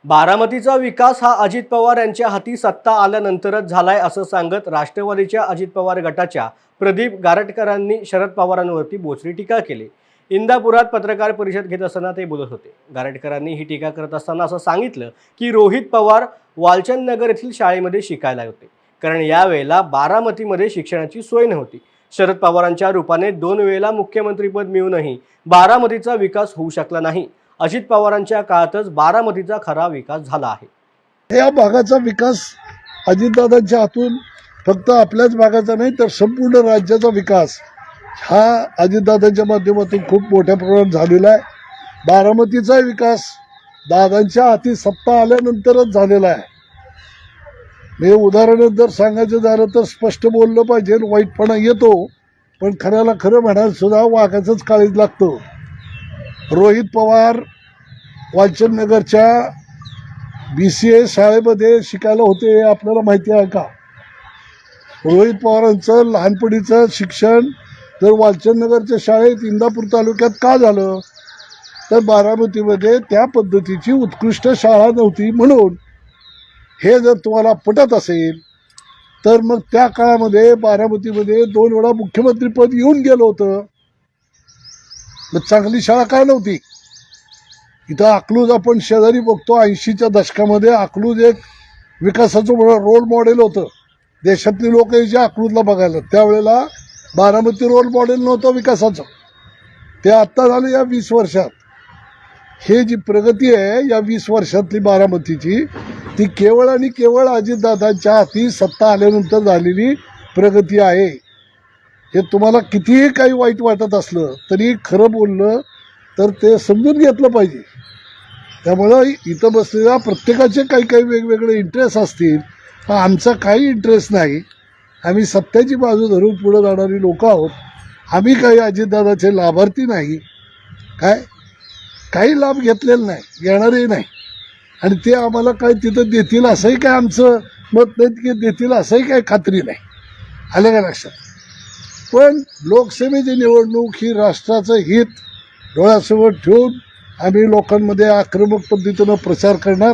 बारामतीचा विकास हा अजित पवार यांच्या हाती सत्ता आल्यानंतरच झालाय असं सांगत राष्ट्रवादीच्या अजित पवार गटाच्या प्रदीप गारटकरांनी शरद पवारांवरती बोचरी टीका केली। इंदापुरात पत्रकार परिषद घेत असताना ते बोलत होते। गारटकरांनी ही टीका करत असताना असं सांगितलं की रोहित पवार वालचंद नगर येथील शाळेमध्ये शिकायला होते, कारण यावेळेला बारामतीमध्ये शिक्षणाची सोय नव्हती। शरद पवारांच्या रूपाने 2 वेळेला मुख्यमंत्रीपद मिळूनही बारामतीचा विकास होऊ शकला नाही। अजित पवारांच्या काळातच बारामतीचा खरा विकास झाला आहे। या भागाचा विकास अजितदादांच्या हातून फक्त आपल्याच भागाचा नाही तर संपूर्ण राज्याचा विकास हा अजितदादांच्या माध्यमातून खूप मोठ्या प्रमाणात झालेला आहे। बारामतीचा विकास दादांच्या हाती सत्ता आल्यानंतरच झालेला आहे। मी उदाहरण जर सांगायचं झालं तर स्पष्ट बोललं पाहिजे, वाईटपणा येतो पण खऱ्याला खरं म्हणायला सुद्धा वाघाचंच काळीज लागतं। रोहित पवार वालचंद नगरच्या BCA शाळेमध्ये शिकायला होते हे आपल्याला माहिती आहे का? रोहित पवारांचं लहानपणीचं शिक्षण जर वालचंद नगरच्या शाळेत इंदापूर तालुक्यात का झालं तर बारामतीमध्ये त्या पद्धतीची उत्कृष्ट शाळा नव्हती म्हणून। हे जर तुम्हाला पटत असेल तर मग त्या काळामध्ये बारामतीमध्ये 2 वेळा मुख्यमंत्रीपद येऊन गेलं होतं, मग चांगली शाळा का नव्हती? इथं अकलूज आपण शेजारी बघतो, 80च्या दशकामध्ये अकलूज एक विकासाचं रोल मॉडेल होतं। देशातली लोक यायची अकलूजला बघायला, त्यावेळेला बारामती रोल मॉडेल नव्हतं विकासाचं। ते आत्ता झालं या 20 वर्षात। हे जी प्रगती आहे या 20 वर्षातली बारामतीची, ती केवळ आणि केवळ अजितदादांच्या हाती सत्ता आल्यानंतर झालेली प्रगती आहे। हे तुम्हाला कितीही काही वाईट वाटत असलं तरी खरं बोललं तर ते समजून घेतलं पाहिजे। त्यामुळं इथं बसलेल्या प्रत्येकाचे काही काही वेगवेगळे इंटरेस्ट असतील, पण आमचा काही इंटरेस्ट नाही। आम्ही सत्याची बाजू धरून पुढे जाणारी लोक आहोत। आम्ही काही अजितदादाचे लाभार्थी नाही, काही लाभ घेतलेला नाही, घेणारही नाही। आणि ते आम्हाला काही तिथं देतील असंही काय आमचं मत नाही की देतील असंही काही खात्री नाही, आलं का लक्षात? पण लोकसभेची निवडणूक ही राष्ट्राचं हित डोळ्यासमोर ठेवून आम्ही लोकांमध्ये आक्रमक पद्धतीनं प्रचार करणार।